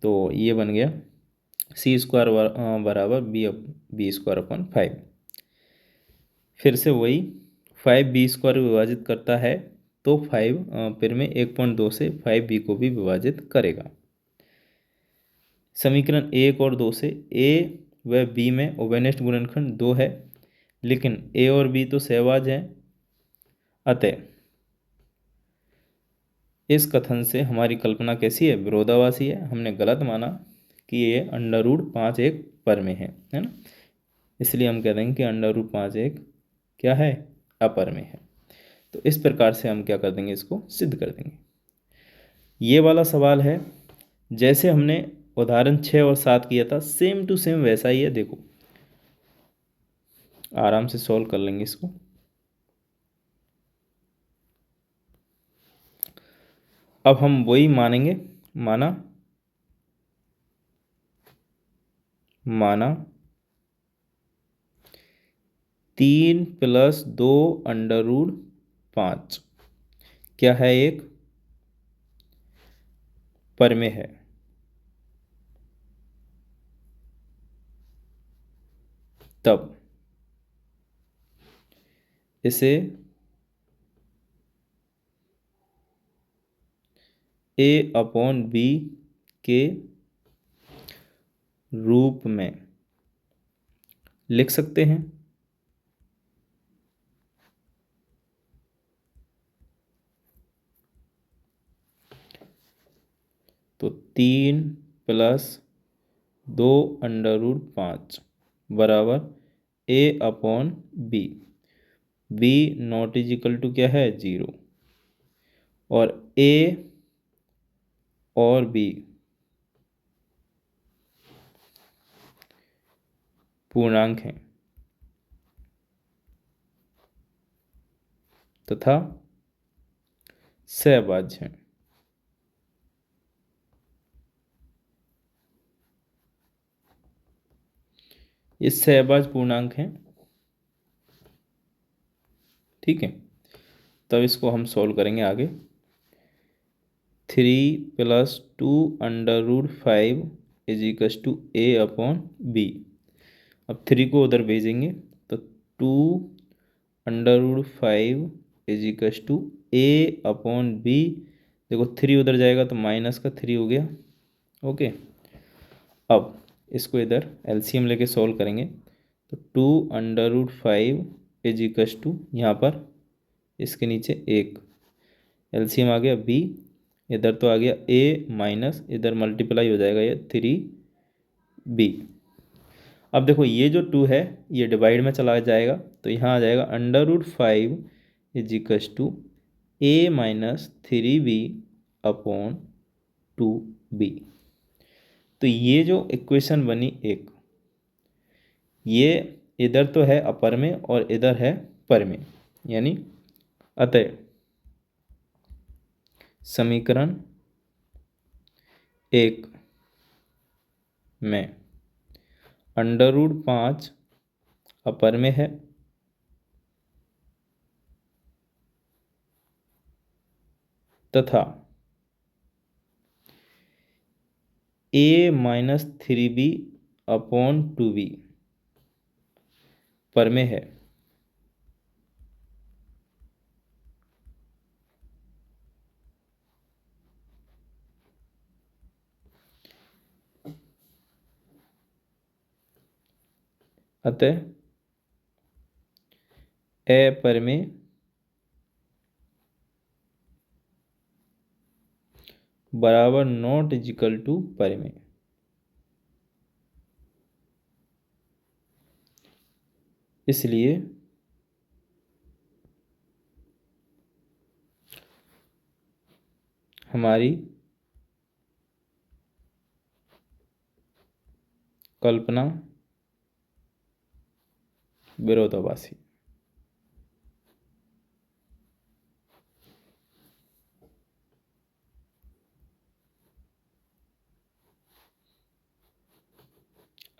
तो ये बन गया सी स्क्वायर बराबर बी स्क्वायर अपन 5। फिर से वही 5 बी स्क्वायर विभाजित करता है तो 5 फिर में 1.2 से 5 बी को भी विभाजित करेगा। समीकरण 1 और 2 से ए व बी में उभयनिष्ठ गुणनखंड 2 है, लेकिन ए और बी तो सहभाज्य हैं। अतः इस कथन से हमारी कल्पना कैसी है, विरोधाभासी है। हमने गलत माना कि ये √5 एक पर में है ना, इसलिए हम कह देंगे कि √5 एक क्या है, अपर में है। तो इस प्रकार से हम क्या कर देंगे, इसको सिद्ध कर देंगे। ये वाला सवाल है जैसे हमने उदाहरण 6 और 7 किया था, सेम टू सेम वैसा ही है। देखो आराम से सॉल्व कर लेंगे इसको। अब हम वही मानेंगे, माना 3 + 2 √5 क्या है, एक पर में है। तब इसे a/b के रूप में लिख सकते हैं। तो 3 + 2 √5 बराबर a/b। b not is equal to क्या है, 0। और a और b पूर्णांक हैं तथा सहभाज्य हैं। ये सहभाज्य पूर्णांक हैं, ठीक है। तब इसको हम सॉल्व करेंगे आगे। 3 + 2 √5 इज इक्वल टू a/b। अब 3 को उधर भेजेंगे तो 2 √5 इज इक्वल टू a/b। देखो 3 उधर जाएगा तो -3 हो गया, ओके। अब इसको इधर एलसीएम लेके सॉल्व करेंगे तो 2 √5 इज इक्वल टू, यहाँ पर इसके नीचे 1, एलसीएम आ गया b, इधर तो आ गया a माइनस, इधर मल्टीप्लाई हो जाएगा ये 3b। अब देखो ये जो 2 है ये डिवाइड में चला जाएगा तो यहाँ आ जाएगा √5 is equal to a - 3b/2b। तो ये जो इक्वेशन बनी एक, ये इधर तो है अपर में और इधर है पर में, यानी अतः समीकरण 1 में √5 अपर में है तथा a - 3b/2b पर में है। अतः ए पर में बराबर नॉट इज इक्वल टू पर में। इसलिए हमारी कल्पना विरोधाभासी।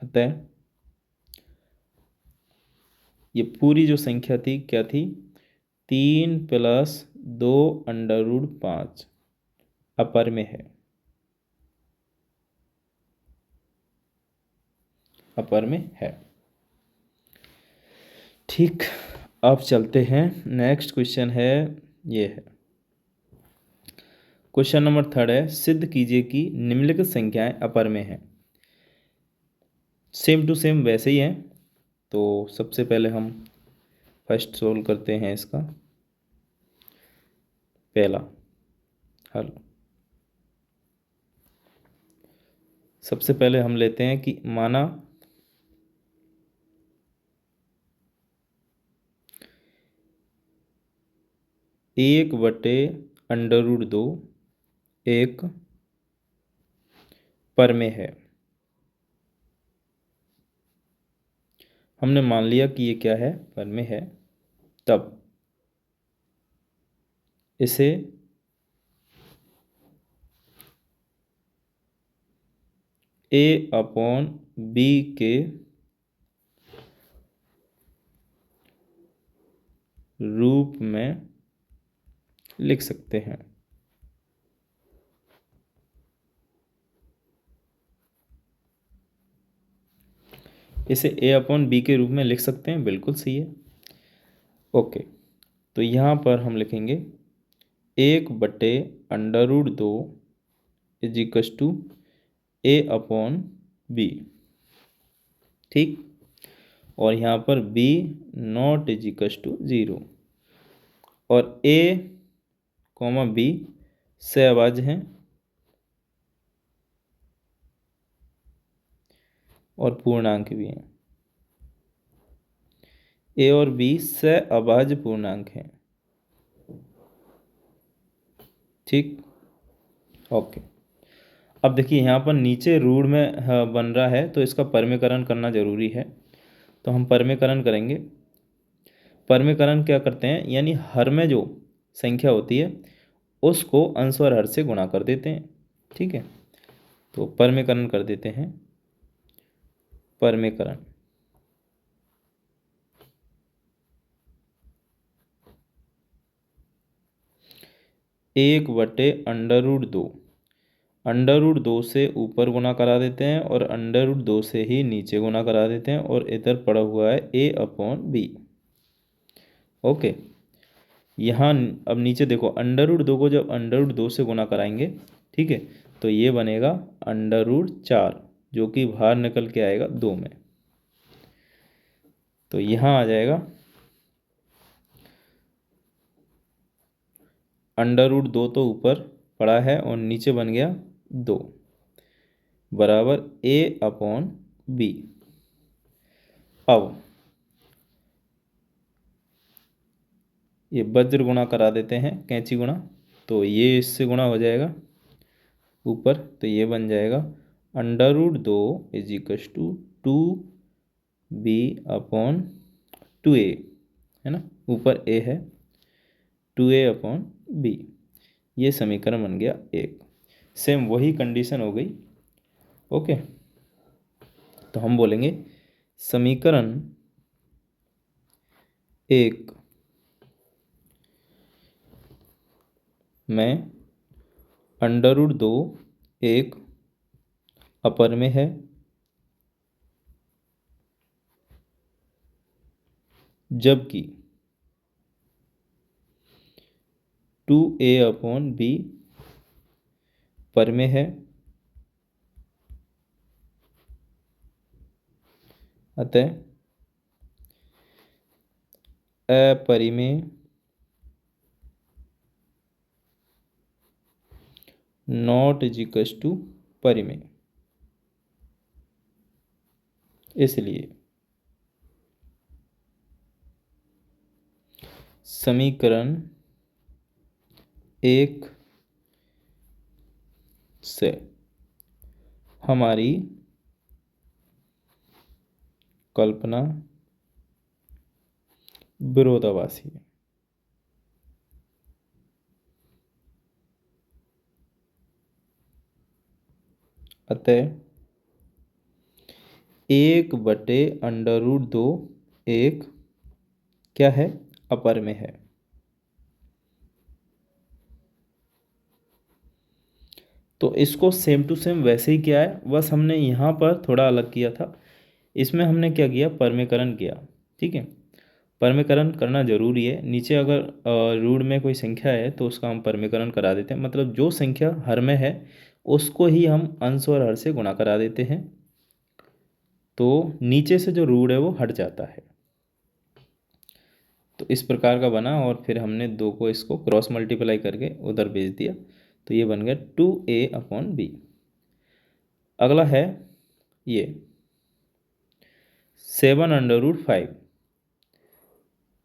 अतः ये पूरी जो संख्या थी क्या थी, 3+2√5 अपर में है, अपर में है। ठीक, अब चलते हैं, नेक्स्ट क्वेश्चन है, ये है क्वेश्चन नंबर 3 है, सिद्ध कीजिए कि निम्नलिखित संख्याएं अपर में हैं। सेम टू सेम वैसे ही हैं। तो सबसे पहले हम फर्स्ट सोल्व करते हैं इसका पहला हल। सबसे पहले हम लेते हैं कि माना 1/√2 एक पर में है। हमने मान लिया कि ये क्या है, पर में है। तब इसे a/b के रूप में लिख सकते हैं। इसे a/b के रूप में लिख सकते हैं, बिल्कुल सही है। ओके, तो यहाँ पर हम लिखेंगे 1/√2 इज इक्वस टू a/b। ठीक, और यहाँ पर b not is equals to 0, और a, b सहअभाज्य हैं और पूर्णांक भी हैं। a और b सहअभाज्य पूर्णांक हैं। ठीक, ओके। अब देखिए यहाँ पर नीचे रूढ़ में बन रहा है, तो इसका परमीकरण करना जरूरी है। तो हम परमीकरण करेंगे। परमीकरण क्या करते हैं, यानी हर में जो संख्या होती है उसको अंश और हर से गुणा कर देते हैं। ठीक है, तो परमीकरण कर देते हैं। परमीकरण 1/√2, √2 से ऊपर गुणा करा देते हैं और √2 से ही नीचे गुणा करा देते हैं, और इधर पड़ा हुआ है a/b। ओके, यहाँ अब नीचे देखो, √2 को जब √2 से गुणा कराएंगे, ठीक है, तो ये बनेगा √4, जो कि बाहर निकल के आएगा 2 में। तो यहाँ आ जाएगा √2 तो ऊपर पड़ा है और नीचे बन गया 2 बराबर a/b। अब ये वज्र गुणा करा देते हैं, कैंची गुणा, तो ये इससे गुणा हो जाएगा ऊपर, तो ये बन जाएगा √2 इज इक्वस टू 2b/2a, है ना, ऊपर a है, 2a/b। ये समीकरण बन गया एक। सेम वही कंडीशन हो गई। ओके, तो हम बोलेंगे समीकरण एक में √2 एक अपर में है, जबकि 2a/b पर में है। अतः अपरिमेय नॉट इज इक्वस टू परिमेय। इसलिए समीकरण एक से हमारी कल्पना विरोधाभासी है। अतः 1/√2 एक क्या है, अपर में है। तो इसको सेम टू सेम वैसे ही किया है, बस हमने यहाँ पर थोड़ा अलग किया था। इसमें हमने क्या किया, परमीकरण किया। ठीक है, परमीकरण करना जरूरी है। नीचे अगर रूट में कोई संख्या है तो उसका हम परमीकरण करा देते हैं, मतलब जो संख्या हर में है उसको ही हम अंश और हर से गुणा करा देते हैं, तो नीचे से जो रूट है वो हट जाता है। तो इस प्रकार का बना, और फिर हमने दो को इसको क्रॉस मल्टीप्लाई करके उधर भेज दिया, तो ये बन गया 2a/b। अगला है ये 7/5।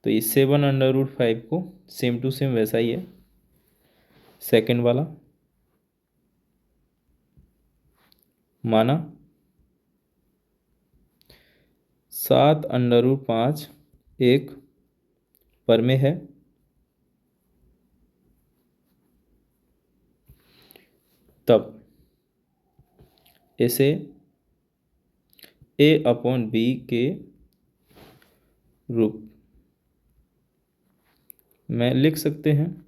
तो ये 7/5 को सेम टू सेम वैसा ही है, सेकंड वाला माना 7/5 एक पर में है, तब इसे a/b के रूप में लिख सकते हैं।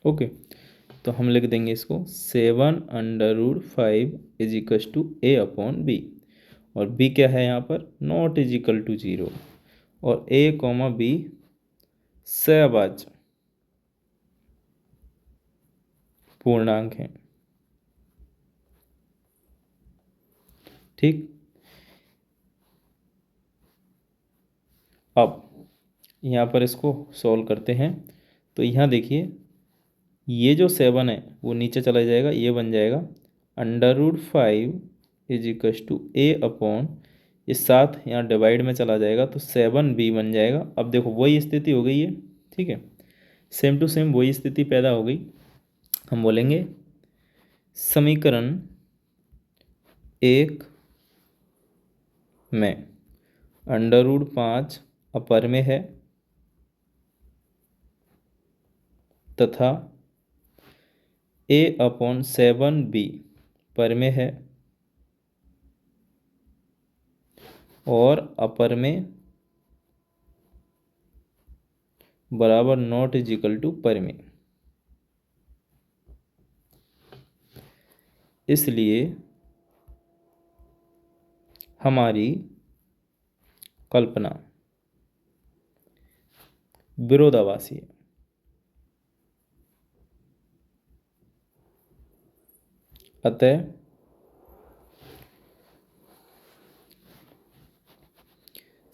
ओके, तो हम लिख देंगे इसको 7/5 इज इक्वल टू a/b, और b क्या है यहाँ पर, नॉट इज इक्वल टू 0, और a, b सहभाज्य पूर्णांक है। ठीक, अब यहाँ पर इसको सॉल्व करते हैं। तो यहाँ देखिए, ये जो 7 है वो नीचे चला जाएगा, ये बन जाएगा √5 इज इक्वल टू a/, ये 7 यहाँ डिवाइड में चला जाएगा तो 7b बन जाएगा। अब देखो वही स्थिति हो गई है। ठीक है, सेम टू सेम वही स्थिति पैदा हो गई। हम बोलेंगे समीकरण 1 में √5 अपर में है तथा a/7b पर में है, और अपर में बराबर नॉट इज इक्वल टू पर में। इसलिए हमारी कल्पना विरोधाभासी है। अतः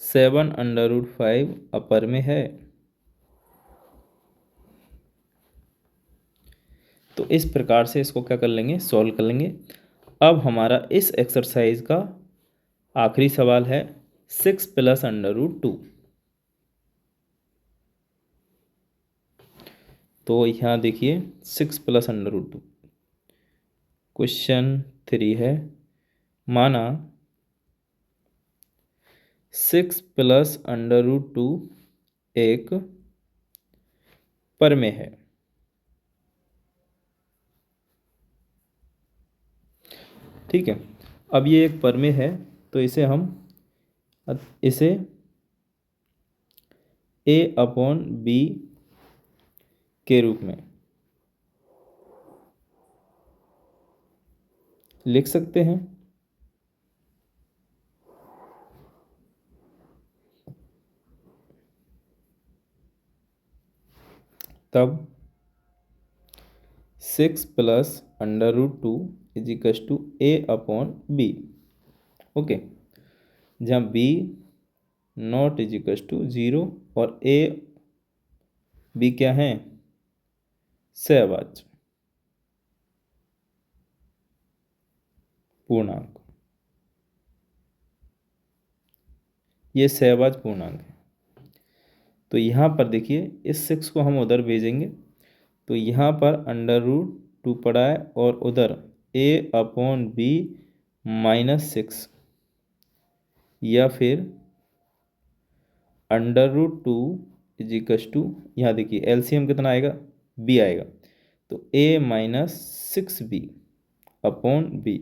7/5 अपर में है। तो इस प्रकार से इसको क्या कर लेंगे, सॉल्व कर लेंगे। अब हमारा इस एक्सरसाइज का आखिरी सवाल है 6 + √2। तो यहाँ देखिए 6 + √2 क्वेश्चन 3 है। माना 6 + √2 एक पर में है। ठीक है, अब ये एक पर में है तो इसे हम a/b के रूप में लिख सकते हैं। तब 6 + √2 is equal to a/b। Okay, जहाँ b not is equal to 0 और b क्या है, सहभाज्य पूर्णांक। ये सहभाज्य पूर्णांक है। तो यहाँ पर देखिए इस 6 को हम उधर भेजेंगे, तो यहाँ पर √2 पड़ा है और उधर a/b -6, या फिर √2 इज इक्वल टू, यहाँ देखिए एलसीएम कितना आएगा, b आएगा। तो a-6b अपॉन b।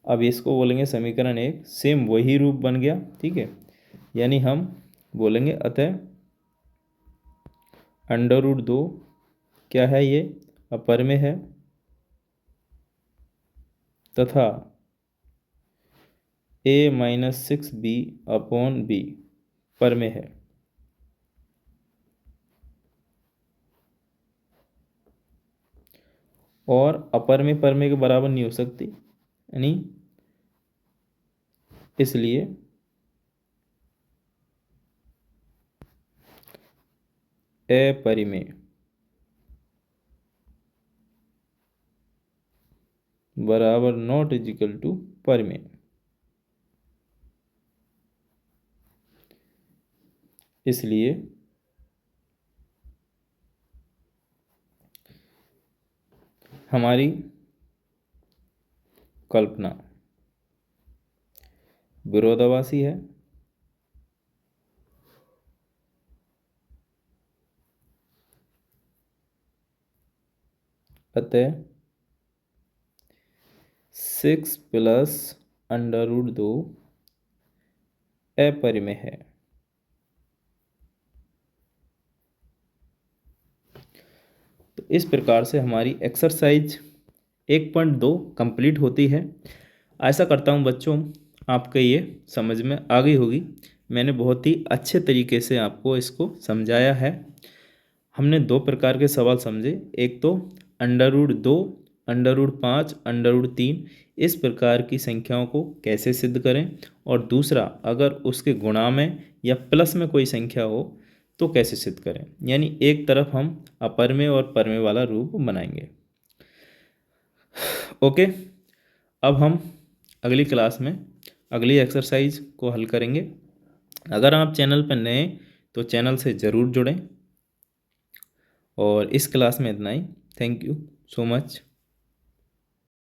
अब इसको बोलेंगे समीकरण 1, सेम वही रूप बन गया, ठीक है। यानी हम बोलेंगे अतः √2 क्या है, ये अपर में है, तथा a-6b अपॉन b पर में है। और अपर में पर में के बराबर नहीं हो सकती, यानी इसलिए अपरिमेय बराबर नॉट इजिकल टू परिमेय। इसलिए हमारी कल्पना विरोधाभासी है, अतः 6 + √2 अपरिमेय है। तो इस प्रकार से हमारी एक्सरसाइज 1.2 कंप्लीट होती है। ऐसा करता हूँ बच्चों, आपके ये समझ में आ गई होगी। मैंने बहुत ही अच्छे तरीके से आपको इसको समझाया है। हमने 2 प्रकार के सवाल समझे, एक तो √2, √5, √3 इस प्रकार की संख्याओं को कैसे सिद्ध करें, और दूसरा अगर उसके गुणा में या प्लस में कोई संख्या हो तो कैसे सिद्ध करें। यानी एक तरफ हम अपरमेय और परमेय वाला रूप बनाएंगे। ओके, अब हम अगली क्लास में अगली एक्सरसाइज को हल करेंगे। अगर आप चैनल पर नए तो चैनल से ज़रूर जुड़ें। और इस क्लास में इतना ही। Thank you so much.